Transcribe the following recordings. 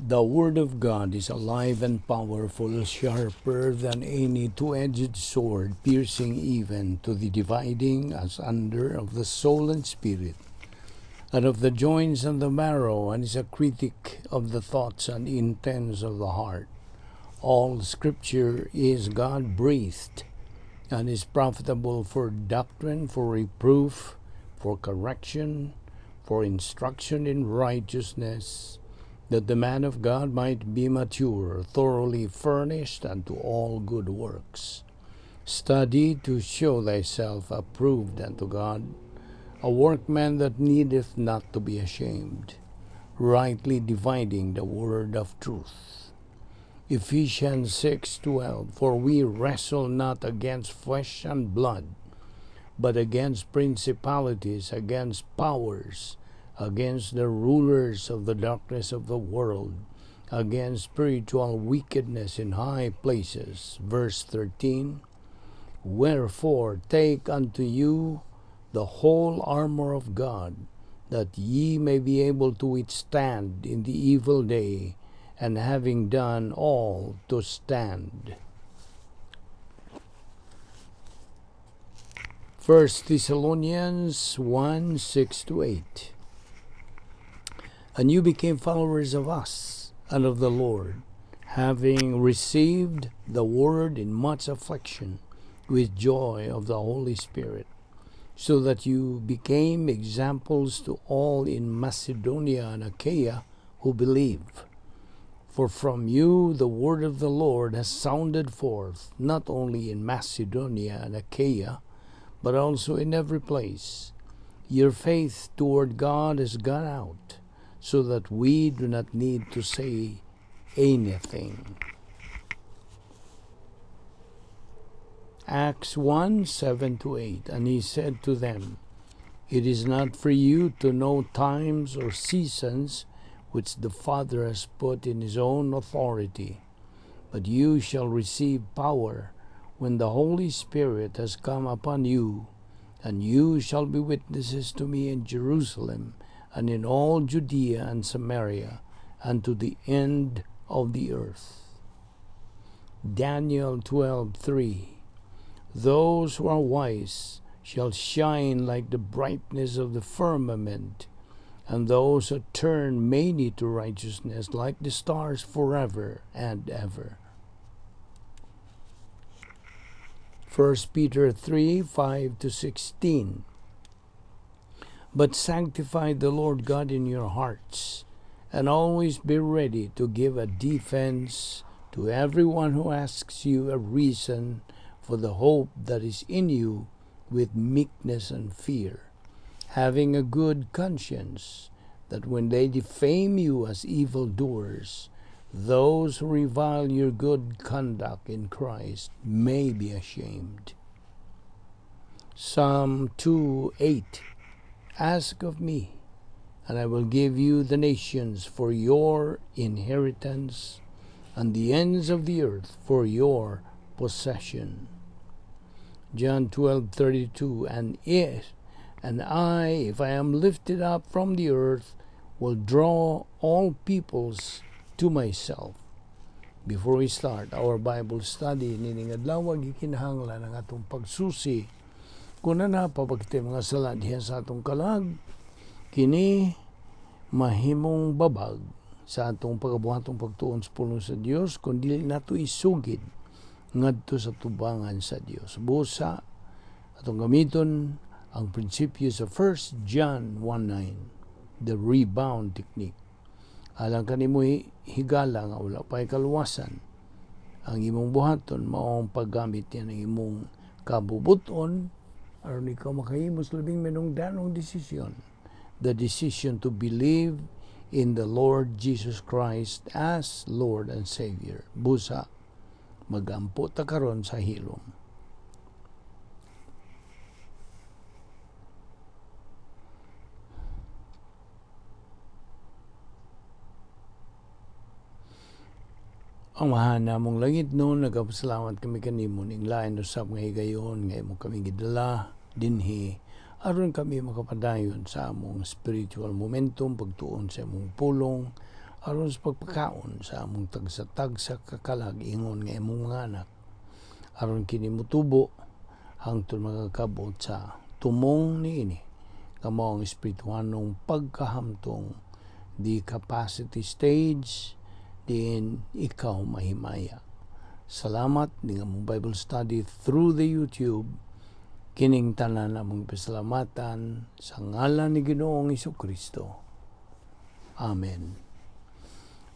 The Word of God is alive and powerful, sharper than any two-edged sword, piercing even to the dividing asunder of the soul and spirit, and of the joints and the marrow, and is a critic of the thoughts and intents of the heart. All Scripture is God-breathed, and is profitable for doctrine, for reproof, for correction, for instruction in righteousness, that the man of God might be mature, thoroughly furnished unto all good works. Study to show thyself approved unto God, a workman that needeth not to be ashamed, rightly dividing the word of truth. Ephesians 6:12, For we wrestle not against flesh and blood, but against principalities, against powers, against the rulers of the darkness of the world, against spiritual wickedness in high places. Verse 13, Wherefore take unto you the whole armor of God, that ye may be able to withstand in the evil day, and having done all, to stand. 1 Thessalonians 1:6-8. And you became followers of us and of the Lord, having received the word in much affliction with joy of the Holy Spirit, so that you became examples to all in Macedonia and Achaia who believe. For from you the word of the Lord has sounded forth, not only in Macedonia and Achaia, but also in every place. Your faith toward God has gone out, so that we do not need to say anything. Acts 1:7-8. And he said to them, It is not for you to know times or seasons which the Father has put in his own authority, but you shall receive power when the Holy Spirit has come upon you, and you shall be witnesses to me in Jerusalem, and in all Judea and Samaria, and to the end of the earth. Daniel 12:3. Those who are wise shall shine like the brightness of the firmament, and those who turn many to righteousness like the stars forever and ever. 1 Peter 3:5-16. But sanctify the Lord God in your hearts, and always be ready to give a defense to everyone who asks you a reason for the hope that is in you with meekness and fear, having a good conscience, that when they defame you as evildoers, those who revile your good conduct in Christ may be ashamed. Psalm 2:8. Ask of me, and I will give you the nations for your inheritance, and the ends of the earth for your possession. John 12:32. And I, if I am lifted up from the earth, will draw all peoples to myself. Before we start our Bible study, nining adlaw gikinahanglan ang atong pagsusi kuna na pabagti mga sala diha sa atong kalag, kini mahimong babag sa atong pagabuhatong pagtuon sa pulong sa Dios, kundi nato isugid ngadto sa tubangan sa Dios. Busa atong gamiton ang prinsipyo sa 1 John 1:9, the rebound technique. Alang kanimo higala nga wala pa'y kaluwasan, ang imong buhaton maong paggamit yan ang imong kabubuton aron ikaw makahimos labing menungdanong desisyon. The decision to believe in the Lord Jesus Christ as Lord and Savior. Busa, magampo ta karon sa hilom. Ang mahana mong langit noon, nagapasalamat kami kanimo ning lain usab nga higayon nga imo kami gidala dinhi aron kami makapadayon sa among spiritual momentum pagtuon sa imong pulong aron sa pagpakaon sa among tagsa kakalag ingon nga imong mga anak, aron kini mutubo hangtod magakabot sa tumong niini nga mao ang espirituhanong pagkahamtong, the capacity stage, diin ikaw mahimaya. Salamat ning among Bible study through the YouTube. Kining tanan among pasalamatan sa ngalan ni Ginoong Hesukristo. Amen.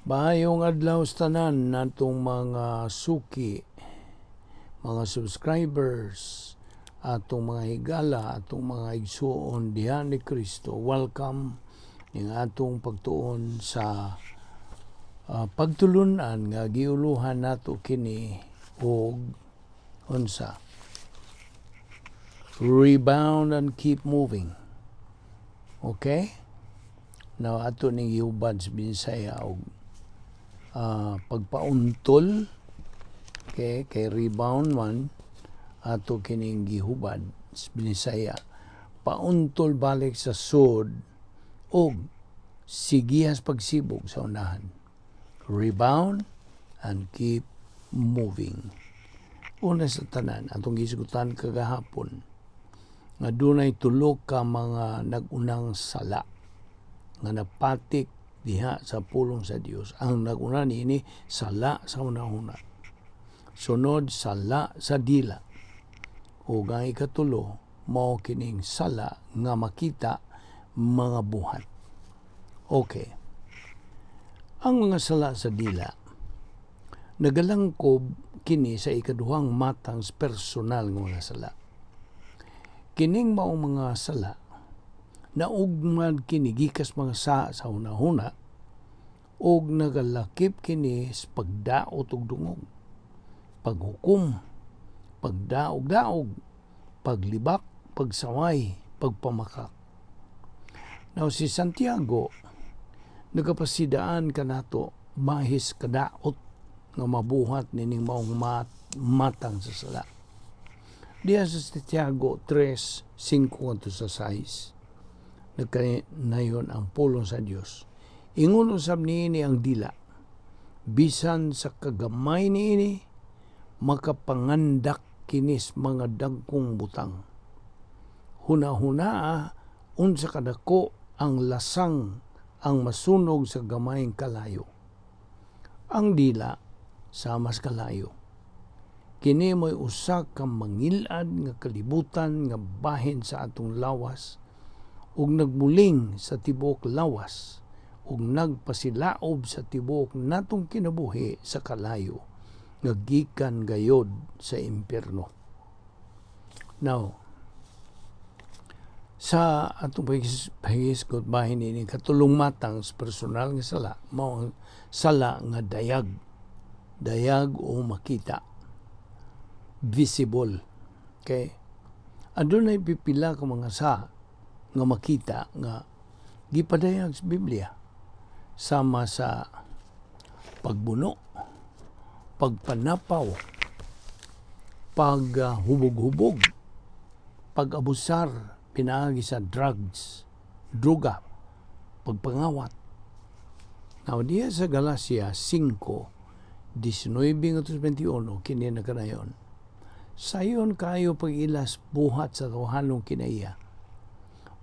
Maayong adlaw sa tanan natong mga suki, mga subscribers, atong mga higala, atong mga igsuon diha ni Kristo. Welcome ning atong pagtuon sa pagtulunan nga giuluhan nato kini og unsa, rebound and keep moving. Okay? Now ato ning giubad sa Bisaya og pagpauntol, okay, kay rebound man ato kining gihubad sa Bisaya, pauntol balik sa sud og sigihas pagsibog sa unahan. Rebound and keep moving. Una sa tanan, atong gisgutan kagahapon, nga dunay tulo ka mga nagunang sala nga napatik diha sa pulong sa Dios. Ang naguna niini sala sa una-una. Sunod sala sa dila. Ug ang ikatulo mao kining sala nga makita mga buhat. Okay. Ang mga sala sa dila, nagalangkob kini sa ikaduhang matang personal ng mga sala. Kining maong mga sala, naugmad kini gikas mga sa una-una, og nagalakip kini sa pagdaot og dungog, paghukom, pagdaog-daog, paglibak, pagsaway, pagpamakak. Now si Santiago, nagapasidaan kanato mahis kadaot nga mabuhat nining maong matang sa sala. Diya sa Santiago 3:5-6 nagkanayon ang pulong sa Dios. Ingon usab niini ang dila, bisan sa kagamay niini makapangandak kinis mga dagkong butang. Huna-huna unsa kadako ang lasang ang masunog sa gamayng kalayo. Ang dila sa mas kalayo. Kini mo'y usa ka mangilad nga kalibutan nga bahin sa atong lawas ug nagmuling sa tibuok lawas ug nagpasilaob sa tibuok natong kinabuhi sa kalayo nga gikan gayod sa impyerno. Now, sa atong paghisgot bahin ini katulong matang sa personal nga sala, mao ang sala nga dayag o makita, visible. Okay? Adunay pipila ka mga sa nga makita nga gipadayag sa Biblia, sama sa pagbuno, pagpanapaw, paghubog-hubog, pag-abusar pinaagi sa drugs, droga, pagpangawat. Now, diya sa Galacia 5:19-21, kini na kanayon, sayon kayo pag-ilas buhat sa kawahanong kinaiya.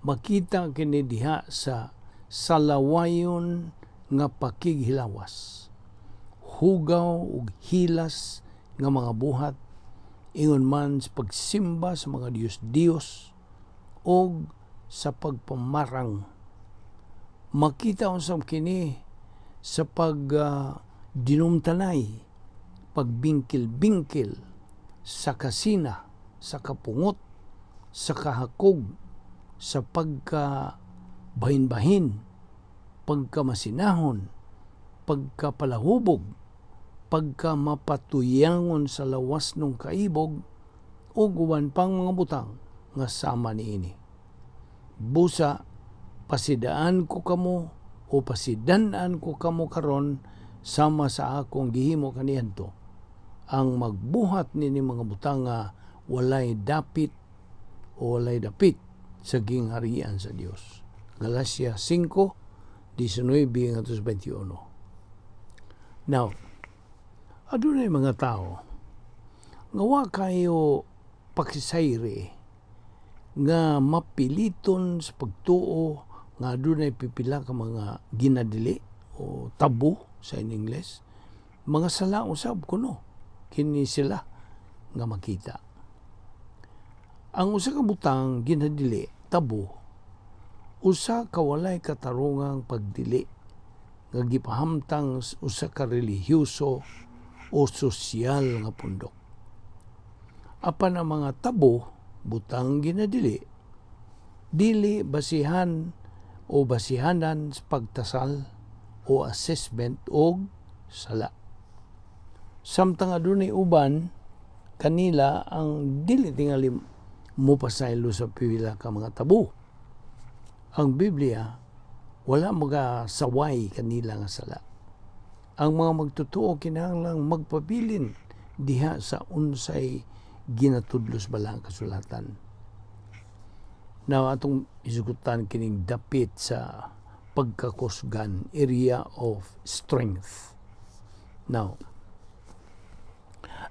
Makita kini diha sa salawayon nga pakighilawas, hugaw ug hilas nga mga buhat, ingon man sa pagsimba sa mga Diyos og sa pagpamarang. Makita unsam kini sa dinumtanay, pagbingkil-bingkil, sa kasina, sa kapungot, sa kahakog, sa pagkabahin-bahin, pagkamasinahon, pagkapalahubog, pagkamapatuyangon sa lawas ng kaibog, o uwan pang mga butang nga sama niini. Busa, pasidaan ko kamo o pasidanan ko kamo karon sama sa akong gihimo kaniadto, ang magbuhat nini mga butang nga walay dapit o walay dapit sa gingharian sa Dios. Galacia 5:19-21. Now, adunay mga tao nga wa kayo pakisayre nga mapiliton sa pagtuo nga adunay pipila ka mga ginadili o tabu sa in English, mga sala usab kuno kini sila nga makita. Ang usa ka butang ginadili tabu, usa ka walay katarungang pagdili nga gipahamtang usa ka relihiyoso o sosyal nga pundok. Apan ang mga tabo, butang ginadili, dili basihan o basihanan sa pagtasal o assessment o sala. Samtang adunay uban, kanila ang dili tingali mupasaylo sa pila ka mga tabo. Ang Biblia, wala magasaway kanila nga sala. Ang mga magtutuo kinahanglang magpabilin diha sa unsay ginatudlos balang kasulatan. Now, atong isugutan kining dapit sa pagkakusgan, area of strength. Now,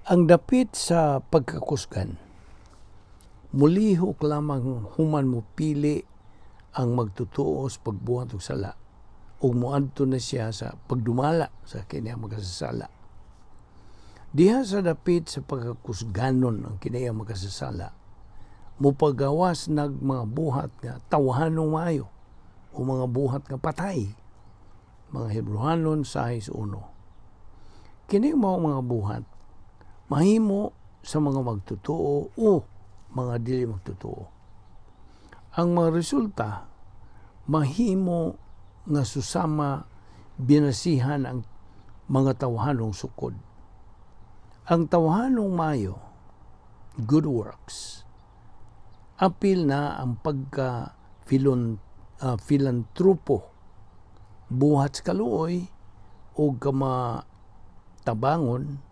ang dapit sa pagkakusgan, mulihok lamang human mo pili ang magtutuo sa pagbuhat og sala o muadto na siya sa pagdumala sa kiniyang magkasasala. Diha sa dapit sa pagkakusganon ang kiniyang magkasasala, mupagawas nag mga buhat nga tawhanong maayo o mga buhat nga patay, mga Hebrehanon 6:1. Kini mga buhat mahimo sa mga magtutuo o mga dili magtutuo. Ang mga resulta mahimo nga susama binasihan ang mga tawhanong sukod. Ang tawhanong maayo, good works, apil na ang filantropo, buhat sa kaluoy o kamatabangon,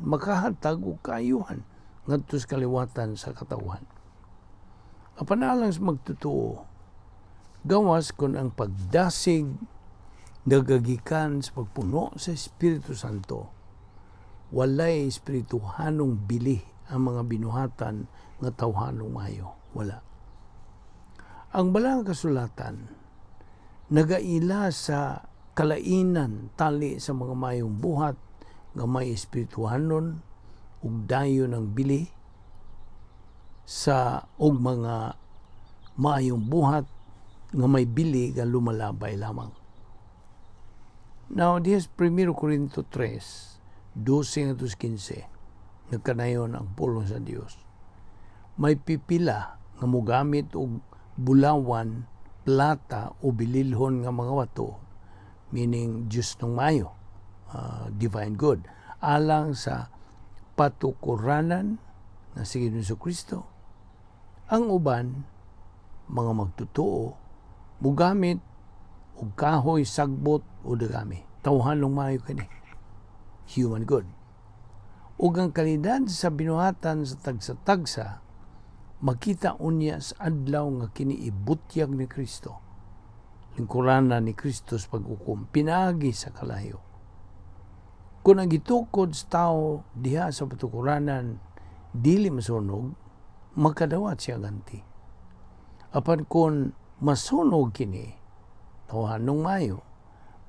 makahatag o kaayuhan ngadto sa kaliwatan sa katawhan. Apanalang sa magtutuo, gawas kon ang pagdasig nagagikan sa pagpuno sa Espiritu Santo, walay espirituhanong bili ang mga binuhatan nga tawhanong maayo. Wala. Ang balang kasulatan nagaila sa kalainan tali sa mga mayong buhat nga may espirituhanon ug dayon ng bili sa og mga mayong buhat nga may bili nga lumalabay lamang. Now, this 1 Corinto 3:12-15 nagkanayon ang pulong sa Dios. May pipila nga mogamit og bulawan, plata o bililhon nga mga wato, meaning Diyos ng mayo, divine good, alang sa patukuranan na si Kristo. Ang uban, mga magtutuo, mugamit og kahoy, sagbot o dagami. Tawhanong maayo kini, human good. Ug ang kalidad sa binuhatan sa tagsa-tagsa, makita unya sa adlaw nga kini ibutyag ni Kristo. Lingkuranan ni Kristo sa pag-ukom, pinagi sa kalayo. Kung ang gitukod sa tao diha sa patukuranan, dili masunog, magkadawat siya ganti. Apan kung masunog kini, tawhanong maayo,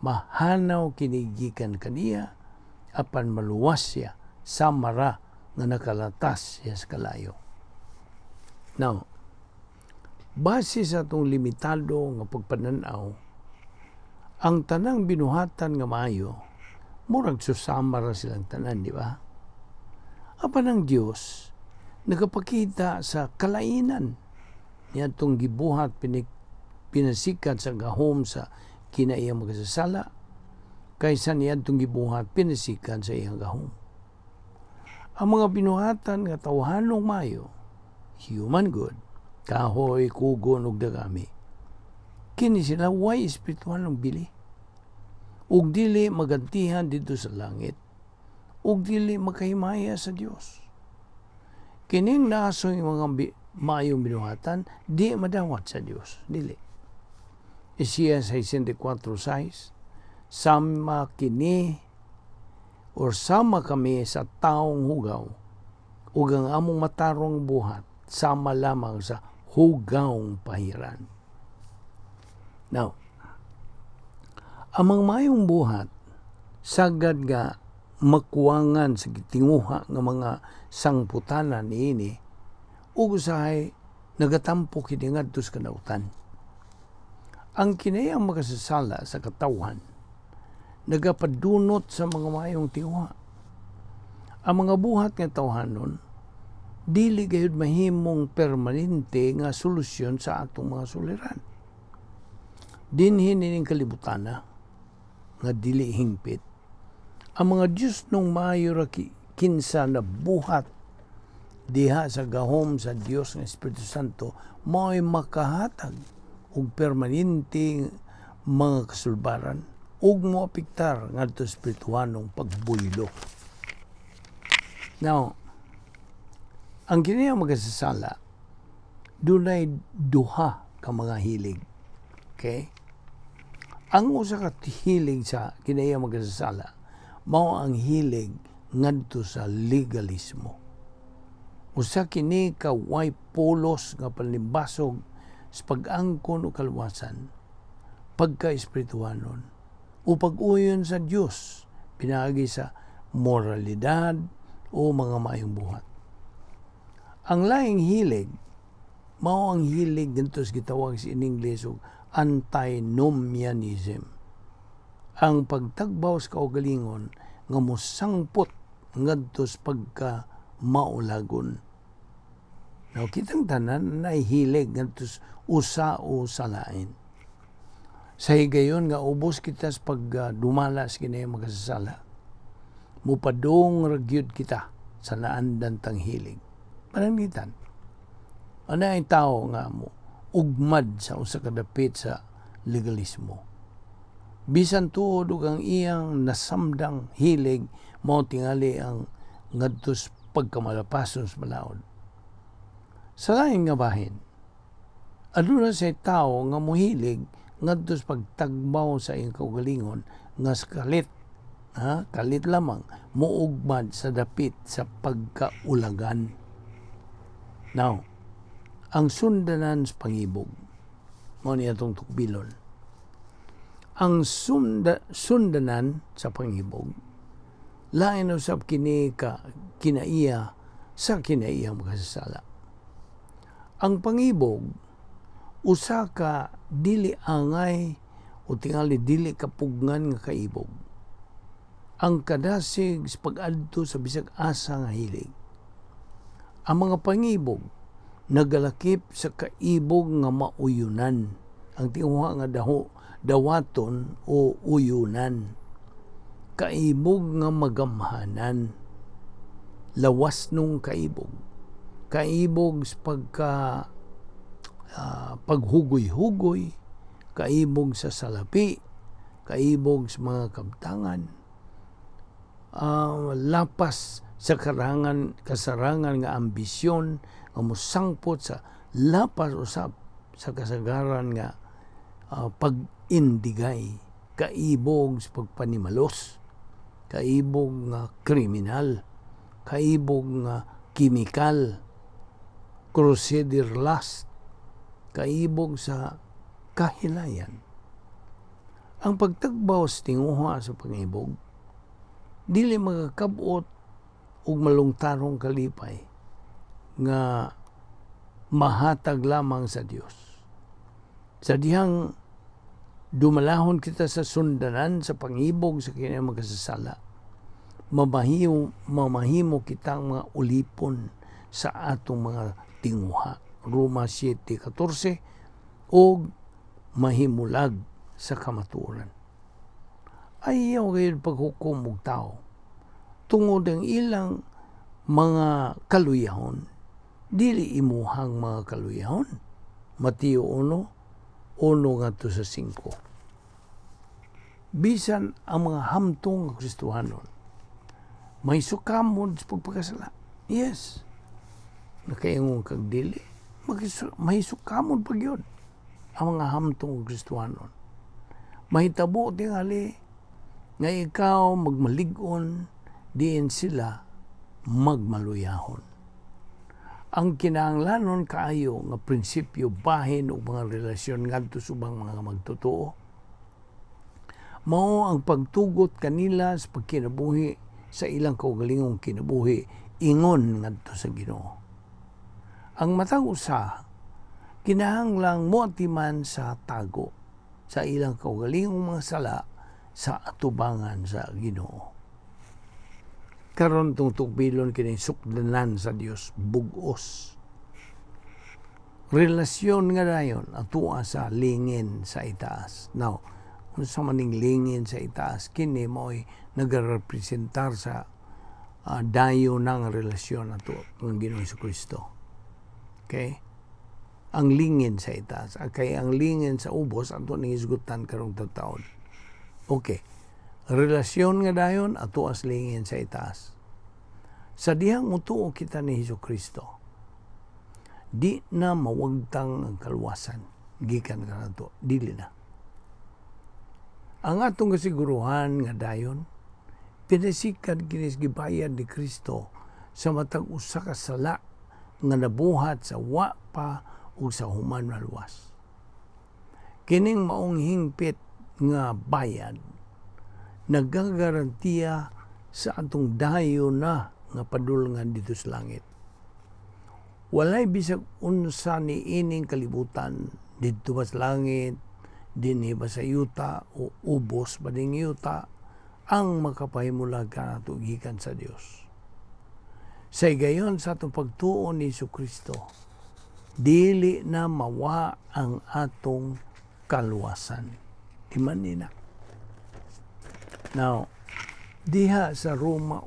mahanaw kini gikan kaniya, apan maluwas siya, samara nga nakalatas siya sa kalayo. Now, base sa itong limitado nga pagpananaw, ang tanang binuhatan nga maayo, murag susamara silang tanan, di ba? Apan ang Diyos, nagapakita sa kalainan niya itong gibuhat, pinasikat sa gahom sa kinaiyang magkasasala, kaysa niya itong gibuhat, pinasikat sa iyang gahom. Ang mga binuhatan nga tawhanong maayo, human good, kahoy, kugon, ug dagami, kini sila way espiritual ng bili. Ug dili magantihan dito sa langit, ug dili makahimaya sa Dios. Kining nasoy mga maayong binuhatan, di madawat sa Dios. Dili. Isaiah 64:6, sama kini or sama kami sa taong hugaw ug ang among matarong buhat sama lamang sa hugawng pahiran. Now, amang mayong buhat sagad nga makuwangan sa gitinguha nga mga sangputanan niini ug usahay nagatampo kini ngadto sa kadautan. Ang kinayang makasasala sa katawhan nagapadunot sa mga mayong tinguha. Ang mga buhat nga tawhanon dili gayud mahimong permanente nga solusyon sa atong mga suliran. Dinhi nining kalibutana nga dili hingpit ang mga Diyos nung maayo ra kinsa na buhat diha sa gahom sa Dios nga Espiritu Santo mao'y makahatag og permanente mga kasulbaran ug moapektar ngadto sa espirituhanong pagbuylo. Now, ang kinayang magasasala dunay duha ka mga hilig. Okay? Ang usa ka hilig sa kinayang magasasala mao ang hilig ngadto sa legalismo. Usa kini ka way polos nga panlimbasog sa pag-angkon o kaluwasan, pagka-espirituhanon, o pag-uyon sa Diyos, pinaagi sa moralidad o mga mayong buhat. Ang laing hilig, mao ang hilig dito sa gitawag sa Ingles o antinomianism. Ang pagtagbaw sa kaugalingon nga mosangpot ngadto sa pagka-maulagon. Now, kitang tanan na hilig ngadto usa o sa lain. Sa higayon nga ubos kita sa pagdumalas kinay magasasala. Mupadong ragyud kita sa naandan tang hilig. Panangitan. Ano ay tao nga mo ugmad sa usa ka dapit sa legalismo. Bisan tuod ug ang iyang nasamdang hilig mao tingali ang ngadto sa pagkamalapason sa balaod. Sa laing nga bahin, aduna say tao nga mohilig ngadto sa pagtagbaw sa iyang kaugalingon nga sa kalit lamang muugmad sa dapit sa pagkaulagan. Now, ang sundanan sa pangibog mao ni atong tukbilon. Ang sundanan sa pangibog lain usab kini ka kinaiya sa kinaiyang makasasala. Ang pangibog usa ka dili angay o tingali dili kapugngan nga kaibog. Ang kadasig sa pag-adto sa bisag asa nga hilig. Ang mga pangibog nagalakip sa kaibog nga mauyunan. Ang tinguha nga dawaton o uyunan. Kaibog nga magamhanan. Lawas nung kaibog. Kaibog sa paghugoy-hugoy, kaibog sa salapi, kaibog sa mga kabtangan, lapas sa kasarangan nga ambisyon, nga musangpot sa lapas usab sa kasagaran nga pag-indigay, kaibog sa pagpanimalos, kaibog nga kriminal, kaibog nga kimikal, crusader lust, kaibog sa kahilayan. Ang pagtagbaw sa tinguha sa pangibog, dili magakabot og malungtarong kalipay nga mahatag lamang sa Dios. Sa dihang dumalahon kita sa sundanan sa pangibog sa kinay magkasasala, mamahimo kitang mga ulipon sa atong mga tinguha. Roma 7:14 o mahimulag sa kamatuoran. Ayaw kayo paghukom og tao tungod ang ilang mga kaluyahon, dili imuhang mga kaluyahon. Mateo 1:1-5. Bisan ang mga hamtong Kristohanon may sukamon sa pagpakasala. Yes. Nakaingon kag dili. May sukamon pag yun ang mga hamtong Kristohanon. Mahitabo tingali nga ikaw magmalig-on, diin sila magmaluyahon. Ang kinahanglanon kaayo nga prinsipyo bahin og mga relasyon ngadto subang mga magtotoo mao ang pagtugot kanila sa pagkinabuhi sa ilang kaugalingong kinabuhi ingon ngadto sa Ginoo. Ang matag usa kinahanglang moatiman sa tago sa ilang kaugalingong mga sala sa atubangan sa Ginoo. Karon tong tugbilon kini sukdanan sa Dios bug-os. Relasyon nga dayon atua sa lingin sa itaas. Now, unsa man ning lingin sa itaas kini mo'y nagarepresentar sa dayon ng relasyon ato ng Ginoong Kristo. Okay? Ang lingin sa itaas, kay ang lingin sa ubos ato ning isgutan karong taon. Okay. Relasyon nga dayon ato as lingin sa itaas. Sa dihang mutuo kita ni Hesukristo, di na mawagtang ang kalwasan gikan kanato, dili na. Ang atong kasiguruhan nga dayon pinasikat kinis gibayad ni Kristo sa matag usa ka sala nga nabuhat sa wa pa ug sa human maluwas. Kining maong hingpit nga bayad nagagarantiya sa atong dayon na nga padulngan dito sa langit. Walay bisag unsa ni ining kalibutan dito ba sa langit, dinhi ba sa yuta o ubos ba ding yuta ang makapahimulag kanato gikan sa Dios. Sa gayon sa atong pagtuo ni Jesucristo, dili na mawa ang atong kalwasan. Iman nina. Now, diha sa Roma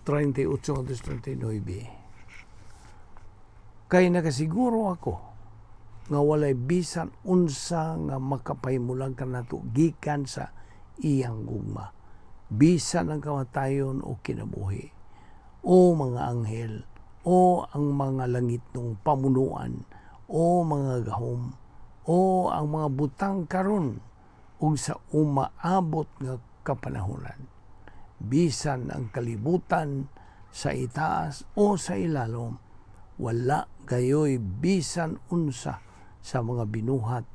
8:38-39, kay nakasiguro ako nga walay bisan unsa nga makapahimulang kanato gikan sa iyang gugma. Bisan ang kamatayon o kinabuhi, o mga anghel, o ang mga langit ng pamunuan, o mga gahom, o ang mga butang karon ug sa umaabot nga kapanahunan, bisan ang kalibutan sa itaas o sa ilalom, wala gayoy bisan unsa sa mga binuhat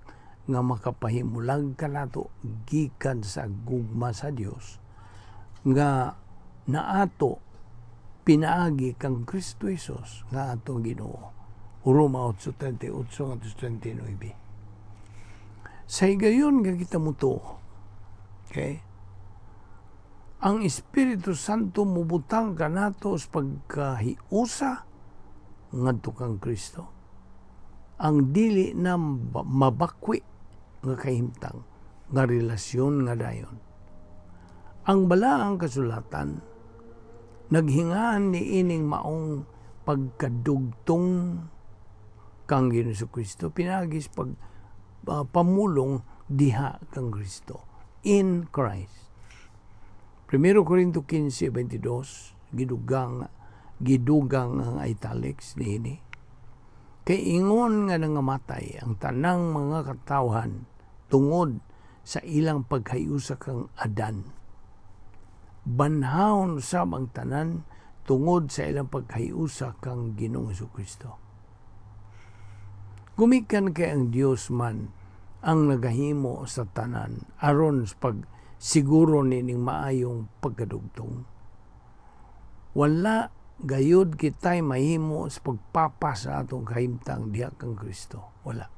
nga makapahimulag kanato gikan sa gugma sa Dios nga naato pinaagi kang Kristo Jesus nga atong Ginoo. Roma 8:38-39. Sa higayon nga kita mutuo, okay? Ang Espiritu Santo mubutang kanato sa pagkahiusa ngadto kang Kristo. Ang dili na mabakwi nga kahimtang nga relasyon nga dayon. Ang balaang kasulatan naghingaan ni ining maong pagkadugtong kang Ginoong Kristo pinagis pag pamulong diha kang Kristo in Christ. 1 Corinto 15:22 gidugang ang italics niini. Kay ingon nga nangamatay ang tanang mga katawhan tungod sa ilang paghayusa kang Adan. Banhawon usab ang tanan tungod sa ilang paghayusa kang Ginoong Jesucristo. Gumikan kay ang Dios man ang nagahimo sa tanan aron sa pagsiguro nining maayong pagkadugtong. Wala gayud kitay mahimo sa pagpapa sa atong kahimtang diha kang Kristo. Wala.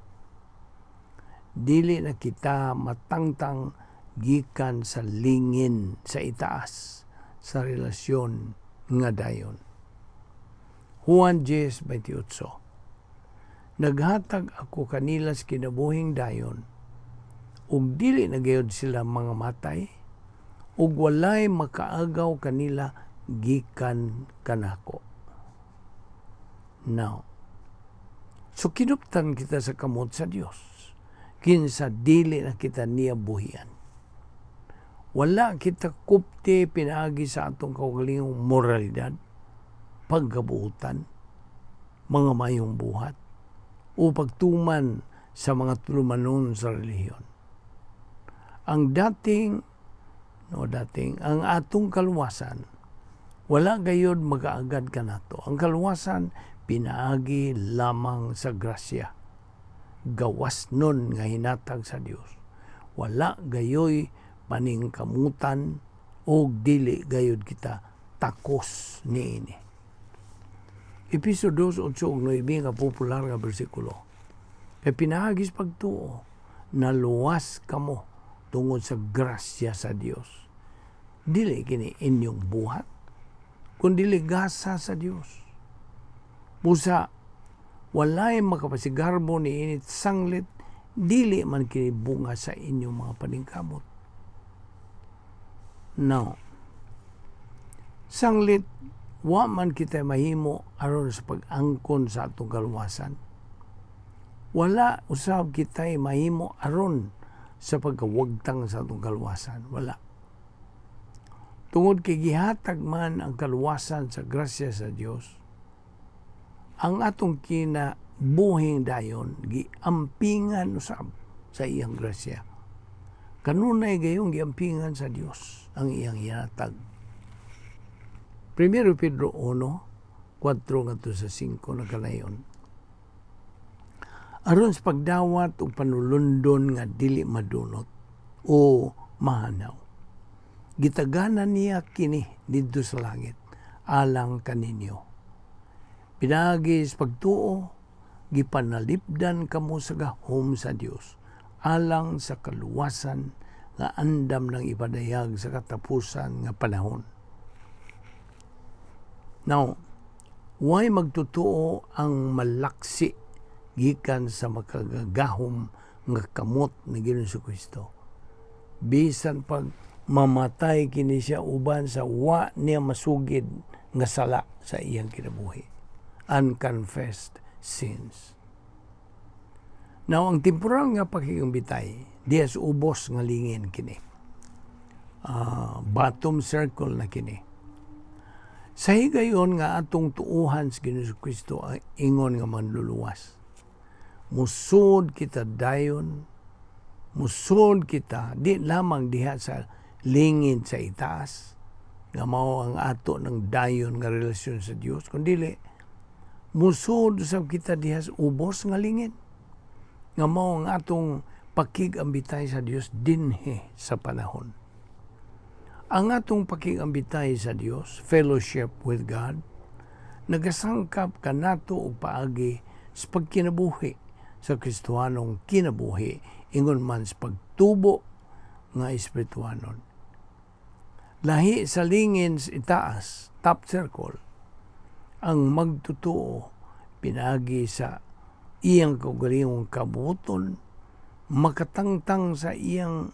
Dili na kita matangtang gikan sa lingin sa itaas sa relasyon nga dayon. Juan 10:28. Naghatag ako kanila sa kinabuhing dayon, ug dili na gayud sila mga matay, ug walay makaagaw kanila gikan kanako. Now, so kinuptan kita sa kamot sa Dios, kinsa dili na kita niya buhian. Wala kita kupte pinaagi sa atong kaugalingong moralidad, pagkabuutan, mga mayong buhat, o pagtuman sa mga tulumanon sa relihiyon. Ang dating no dating ang atong kaluwasan wala gayud magaagad kanato. Ang kaluwasan pinaagi lamang sa grasya. Gawas nun nga hinatag sa Dios. Wala gayoy paningkamutan o dili gayud kita takos niini. Episo 2:8-9 nga popular nga bersikulo. Kay pinaagis pagtuo na luwas kamo tungod sa grasya sa Dios. Dili kini inyong buhat, kundi gasa sa Dios. Busa walay makapasigarbo ni init sanglit, dili man kini bunga sa inyong mga paningkamot. Now, sanglit wa man kita mahimo aron sa pag-angkon sa atong kaluwasan. Wala usab kita mahimo aron sa pagkawagtang sa atong kaluwasan. Wala. Tungod kay gihatag man ang kaluwasan sa grasya sa Dios, ang atong kinabuhing dayon giampingan usab sa iyang grasya. Kanunay gayong giampingan sa Dios ang iyang ihatag. 1 Pedro 1:4-5 nakalayon. Aron sa pagdawat o panulundon nga dili madunot o mahanaw, gitaganan niya kini didto sa langit alang kaninyo. Pinagi sa pagtuo, gipanalipdan kamo sa gahom sa Dios alang sa kaluwasan nga andam ng ipadayag sa katapusan nga panahon. Now, why magtutuo ang malaksi gikan sa makagagahom nga kamot ni Ginoong Kristo? Bisan pag mamatay kini siya uban sa wa niya masugid nga sala sa iyang kinabuhi. Unconfessed sins. Now, ang temporal nga pakigambitay, diyas ubos nga lingin kini. Bottom circle na kini. Sa higayon nga atong tuuhan sa Ginoong Kristo ang ingon nga manluluwas. Musod kita dayon, musod kita, di lamang diha sa lingin sa itaas, nga mao ang ato ng dayon nga relasyon sa Dios, kundi musod sa kita diha sa ubos nga lingin, nga mao ang atong pakigambitay sa Dios dinhi sa panahon. Ang atong pakigambitay sa Dios, fellowship with God, nagasangkap kanato og paagi sa pagkinabuhi sa Kristohanong kinabuhi, ingon man sa pagtubo nga espirituhanon. Lahi sa lingin sa itaas, top circle, ang magtutuo pinagi sa iyang kaugalingong kabuton, makatangtang sa iyang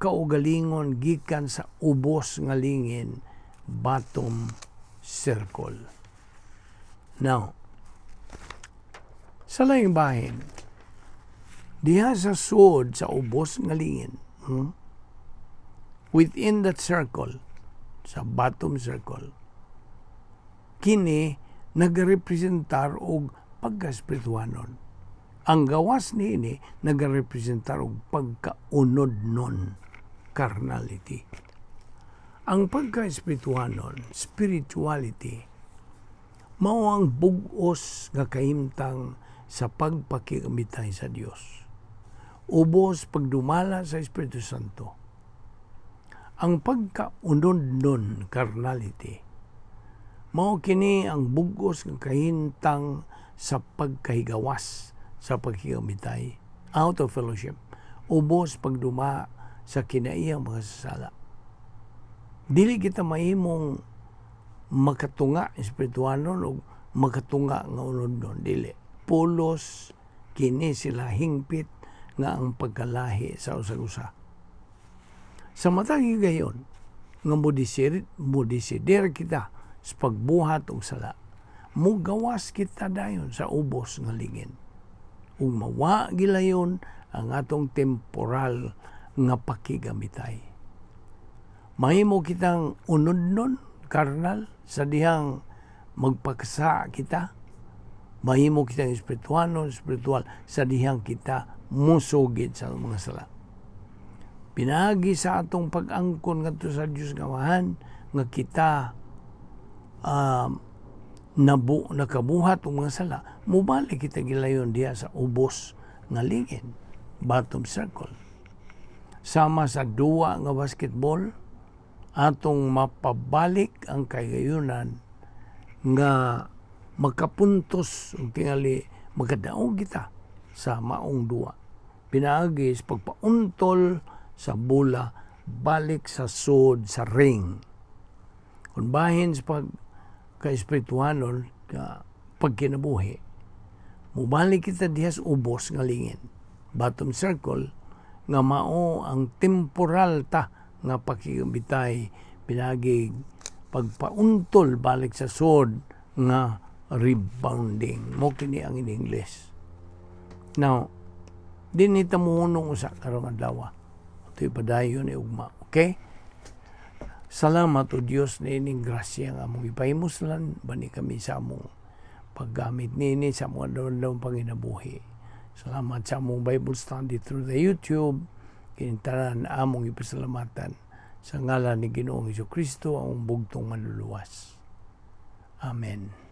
kaugalingon gikan sa ubos nga lingin, bottom circle. Now, sa laing bahin, diha sa sud sa ubos nga lingin, within that circle, sa bottom circle, kini nagarepresentar og pagka-espirituhanon. Ang gawas niini nagarepresentar og pagkaunod nun, carnality. Ang pagka-espirituhanon, spirituality, mao ang bug-os nga kahimtang sa pagpakigambitay sa Dios. Ubos pagdumala sa Espiritu Santo. Ang pagkaunod nun, carnality, mao kini ang bug-os nga kahimtang sa pagkahigawas sa pagkigambitay, out of fellowship, ubos pagduma sa kinaiyang mga sasala. Dili kita mahimong makatunga espirituhanon o makatunga nga unod nun. Dili. Pulos kini sila hingpit nga ang pagkalahi sa usag-usa. Sa matag gayon, nga modisider kita sa pagbuhat og sala, mugawas kita dayon sa ubos nga lingin. Ug mawa gilayon ang atong temporal nga pakigambitay. Mahimo kitang unod nun, karnal, sa dihang magpaksa kita. Mahimo kitang espiritual sa dihang kita musugid sa mga sala. Pinagi sa atong pag-angkon ngadto sa Dios nga Amahan nga kita nakabuhat og mga sala, mubalik kita gilayon diha sa ubos nga lingin, bottom circle. Sama sa duwa nga basketball, atong mapabalik ang kayunan nga makapuntos ug tingali magkadaog kita sa maong duwa. Pinaagi sa pagpauntol sa bola balik sa sud sa ring. Kung bahin sa pagka-espirituhanon ka pagkinabuhi, mubalik kita diha sa ubos nga lingin, bottom circle, nga mao ang temporal ta nga pakigabitay pinagi pagpauntol balik sa sud nga rebounding. Mo kini ang in English. Now, din ita muhunong usa karong adlaw. Ito'y padayon ni ugma. Okay? Salamat o Dios na ining grasya nga among ipahimuslan bani kami sa among paggamit nini sa mga daw panginabuhi. Salamat sa among Bible study through the YouTube. Kinintaran among ipasalamatan sa ngalan ni Ginoong Jesucristo ang bugtong manluluwas. Amen.